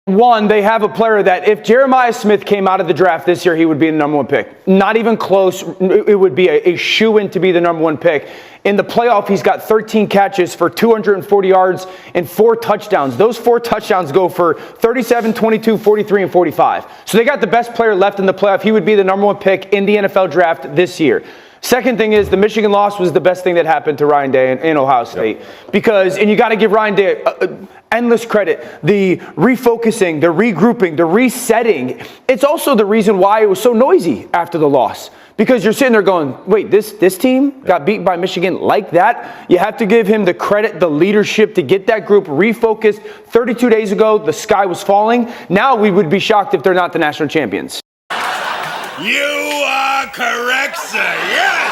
One, they have a player that if Jeremiah Smith came out of the draft this year, he would be the number one pick. Not even close. It would be a shoo-in to be the number one pick. In the playoff, he's got 13 catches for 240 yards and 4 touchdowns. Those 4 touchdowns go for 37, 22, 43, and 45. So they got the best player left in the playoff. He would be the number one pick in the NFL draft this year. Second thing is the Michigan loss was the best thing that happened to Ryan Day in Ohio State. Because, and you got to give Ryan Day endless credit, the refocusing, the regrouping, the resetting. It's also the reason why it was so noisy after the loss. Because you're sitting there going, wait, this team got beat by Michigan like that? You have to give him the credit, the leadership to get that group refocused. 32 days ago, the sky was falling. Now we would be shocked if they're not the national champions. You are correct, sir. Yes!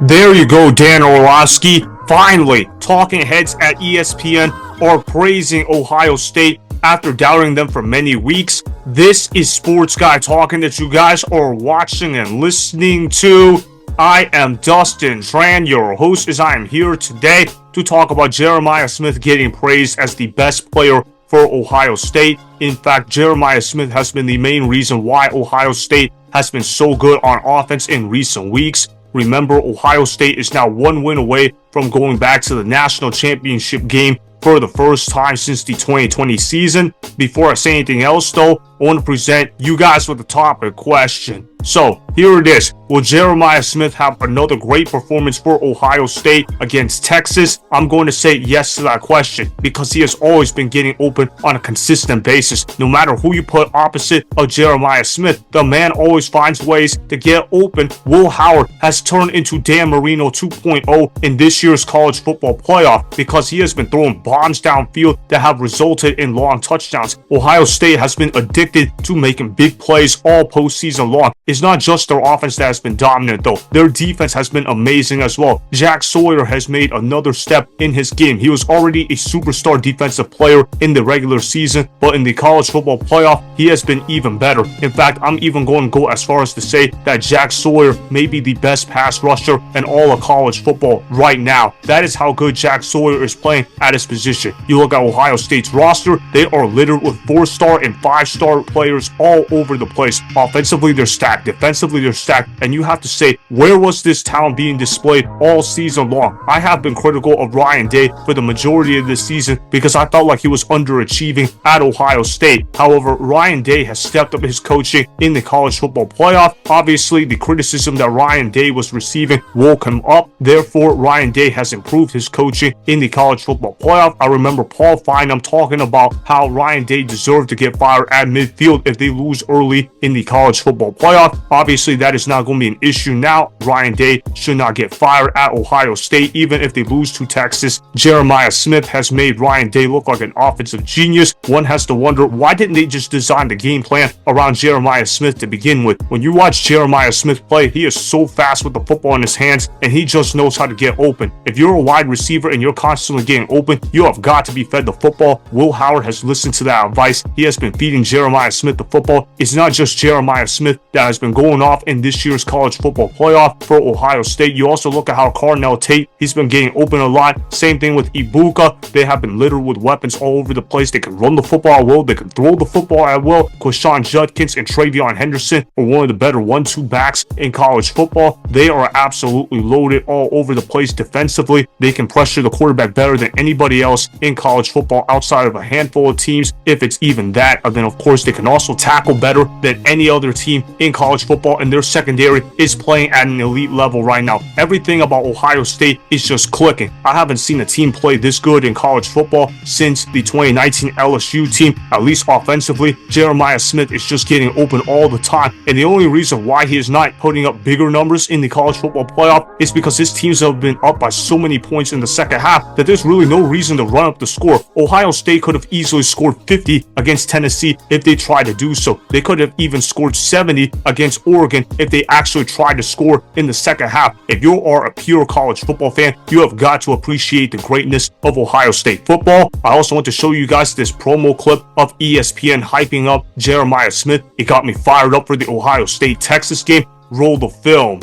There you go, Dan Orlovsky. Finally, talking heads at ESPN are praising Ohio State after doubting them for many weeks. This is Sports Guy talking that you guys are watching and listening to. I am Dustin Tran, your host, as I am here today to talk about Jeremiah Smith getting praised as the best player for Ohio State. In fact, Jeremiah Smith has been the main reason why Ohio State has been so good on offense in recent weeks. Remember, Ohio State is now 1 win away from going back to the national championship game for the first time since the 2020 season. Before I say anything else, though, I want to present you guys with the topic question. So, here it is. Will Jeremiah Smith have another great performance for Ohio State against Texas? I'm going to say yes to that question because he has always been getting open on a consistent basis. No matter who you put opposite of Jeremiah Smith, the man always finds ways to get open. Will Howard has turned into Dan Marino 2.0 in this year's college football playoff because he has been throwing bombs downfield that have resulted in long touchdowns. Ohio State has been addicted to making big plays all postseason long. It's not just their offense that has been dominant though. Their defense has been amazing as well. Jack Sawyer has made another step in his game. He was already a superstar defensive player in the regular season, but in the college football playoff, he has been even better. In fact, I'm even going to go as far as to say that Jack Sawyer may be the best pass rusher in all of college football right now. That is how good Jack Sawyer is playing at his position. You look at Ohio State's roster, they are littered with 4-star and 5-star players all over the place. Offensively, they're stacked. Defensively, they're stacked. And you have to say, where was this talent being displayed all season long? I have been critical of Ryan Day for the majority of this season because I felt like he was underachieving at Ohio State. However, Ryan Day has stepped up his coaching in the college football playoff. Obviously, the criticism that Ryan Day was receiving woke him up. Therefore, Ryan Day has improved his coaching in the college football playoff. I remember Paul Fineman talking about how Ryan Day deserved to get fired at midfield if they lose early in the college football playoff. Obviously, that is not going to be an issue now. Ryan Day should not get fired at Ohio State, even if they lose to Texas. Jeremiah Smith has made Ryan Day look like an offensive genius. One has to wonder, why didn't they just design the game plan around Jeremiah Smith to begin with? When you watch Jeremiah Smith play, he is so fast with the football in his hands, and he just knows how to get open. If you're a wide receiver and you're constantly getting open, you have got to be fed the football. Will Howard has listened to that advice. He has been feeding Jeremiah Smith the football. It's not just Jeremiah Smith that has been going off in this year's college football playoff for Ohio State. You also look at how Carnell Tate, he's been getting open a lot. Same thing with Egbuka. They have been littered with weapons all over the place. They can run the football at will. They can throw the football at will. Quinshon, Judkins, and TreVeyon Henderson are one of the better 1-2 backs in college football. They are absolutely loaded all over the place defensively. They can pressure the quarterback better than anybody else in college football outside of a handful of teams, if it's even that. And then, of course, they can also tackle better than any other team in college football, and their secondary is playing at an elite level right now. Everything about Ohio State is just clicking. I haven't seen a team play this good in college football since the 2019 LSU team, at least offensively. Jeremiah Smith is just getting open all the time, and the only reason why he is not putting up bigger numbers in the college football playoff is because his teams have been up by so many points in the second half that there's really no reason to run up the score. Ohio State could have easily scored 50 against Tennessee if they tried to do so. They could have even scored 70 against Oregon if they actually tried to score in the second half. If you are a pure college football fan, you have got to appreciate the greatness of Ohio State football. I also want to show you guys this promo clip of ESPN hyping up Jeremiah Smith. It got me fired up for the Ohio State-Texas game. Roll the film.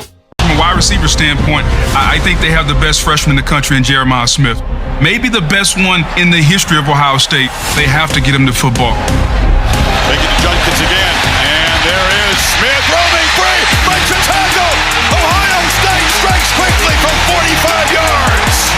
wide receiver standpoint, I think they have the best freshman in the country in Jeremiah Smith. Maybe the best one in the history of Ohio State. They have to get him to football. They get to Judkins again, and there is Smith roaming free, breaks a tackle. Ohio State strikes quickly from 45 yards.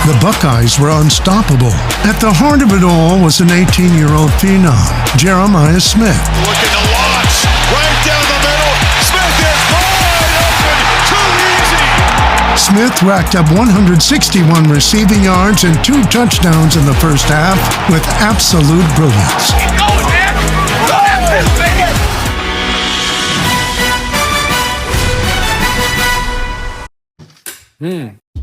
The Buckeyes were unstoppable. At the heart of it all was an 18-year-old phenom, Jeremiah Smith. Looking to launch right down the middle. Smith is wide open, too easy. Smith racked up 161 receiving yards and 2 touchdowns in the first half with absolute brilliance.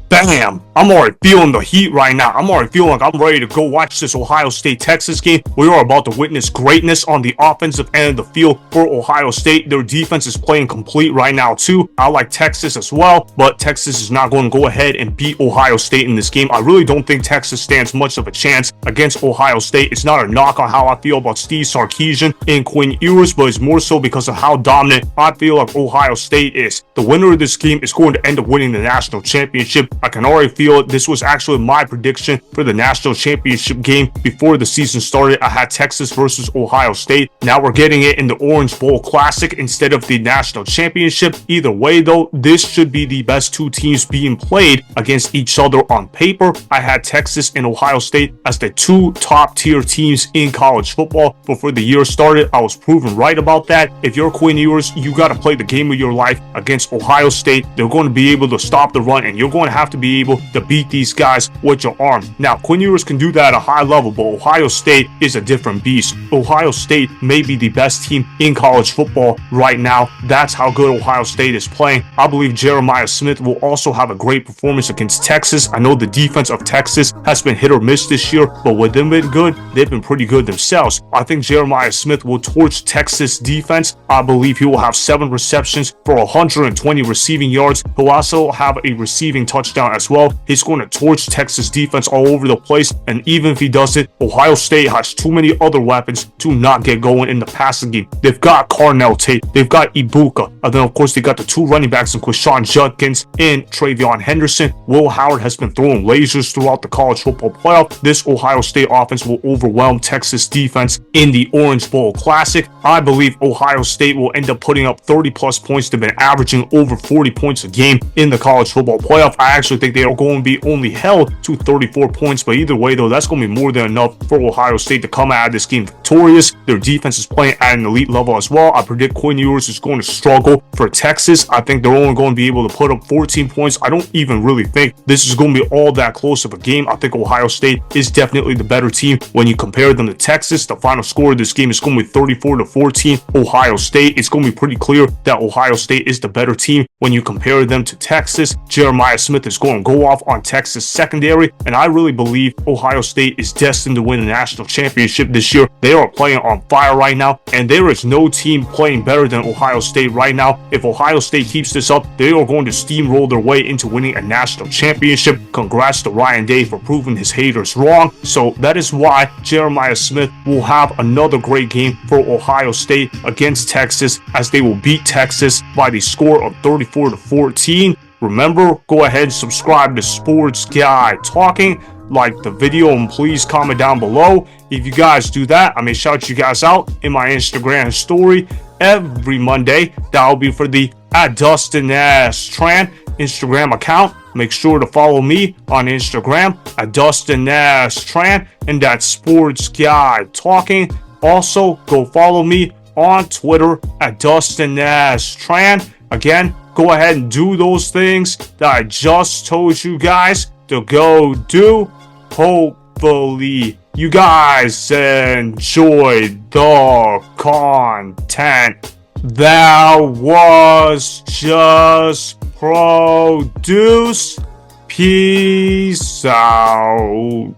Bam! I'm already feeling the heat right now. I'm already feeling like I'm ready to go watch this Ohio State-Texas game. We are about to witness greatness on the offensive end of the field for Ohio State. Their defense is playing complete right now too. I like Texas as well, but Texas is not going to go ahead and beat Ohio State in this game. I really don't think Texas stands much of a chance against Ohio State. It's not a knock on how I feel about Steve Sarkisian and Quinn Ewers, but it's more so because of how dominant I feel like Ohio State is. The winner of this game is going to end up winning the national championship. I can already feel it. This was actually my prediction for the national championship game before the season started. I had Texas versus Ohio State. Now we're getting it in the Orange Bowl Classic instead of the national championship. Either way though, this should be the best 2 teams being played against each other on paper. I had Texas and Ohio State as the 2 top tier teams in college football before the year started. I was proven right about that. If you're Quinn Ewers, you got to play the game of your life against Ohio State. They're going to be able to stop the run, and you're going to have to be able to beat these guys with your arm. Now, Quinn Ewers can do that at a high level, but Ohio State is a different beast. Ohio State may be the best team in college football right now. That's how good Ohio State is playing. I believe Jeremiah Smith will also have a great performance against Texas. I know the defense of Texas has been hit or miss this year, but with them being good, they've been pretty good themselves. I think Jeremiah Smith will torch Texas defense. I believe he will have 7 receptions for 120 receiving yards. He'll also have a receiving touchdown as well. He's going to torch Texas defense all over the place, and even if he does it, Ohio State has too many other weapons to not get going in the passing game. They've got Carnell Tate, they've got Egbuka, and then of course they got the 2 running backs in Quinshon, Judkins and TreVeyon Henderson. Will Howard has been throwing lasers throughout the college football playoff. This Ohio State offense will overwhelm Texas defense in the Orange Bowl Classic. I believe Ohio State will end up putting up 30 plus points. They've been averaging over 40 points a game in the college football playoff. I actually think they are going to be only held to 34 points, but either way though, that's going to be more than enough for Ohio State to come out of this game victorious. Their defense is playing at an elite level as well. I predict Quinn Ewers is going to struggle for Texas. I think they're only going to be able to put up 14 points. I don't even really think this is going to be all that close of a game. I think Ohio State is definitely the better team when you compare them to Texas. The final score of this game is going to be 34-14 Ohio State. It's going to be pretty clear that Ohio State is the better team when you compare them to Texas. Jeremiah Smith is going to go off on Texas secondary, and I really believe Ohio State is destined to win a national championship this year. They are playing on fire right now, and there is no team playing better than Ohio State right now. If Ohio State keeps this up, they are going to steamroll their way into winning a national championship. Congrats to Ryan Day for proving his haters wrong. So that is why Jeremiah Smith will have another great game for Ohio State against Texas, as they will beat Texas by the score of 34-14. Remember, go ahead and subscribe to Sports Guy Talking, like the video, and please comment down below. If you guys do that, I may shout you guys out in my Instagram story every Monday. That will be for the @DustinNashTran Instagram account. Make sure to follow me on Instagram @DustinNashTran, and that's Sports Guy Talking. Also, go follow me on Twitter @DustinNashTran. Again, go ahead and do those things that I just told you guys to go do. Hopefully you guys enjoyed the content that was just produced. Peace out.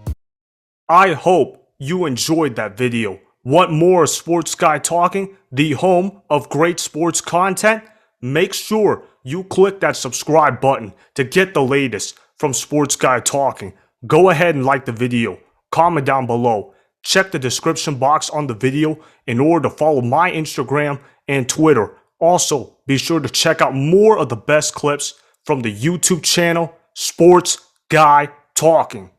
I hope you enjoyed that video. Want more Sports Guy Talking, the home of great sports content? Make sure you click that subscribe button to get the latest from Sports Guy Talking. Go ahead and like the video, comment down below, check the description box on the video in order to follow my Instagram and Twitter. Also, be sure to check out more of the best clips from the YouTube channel, Sports Guy Talking.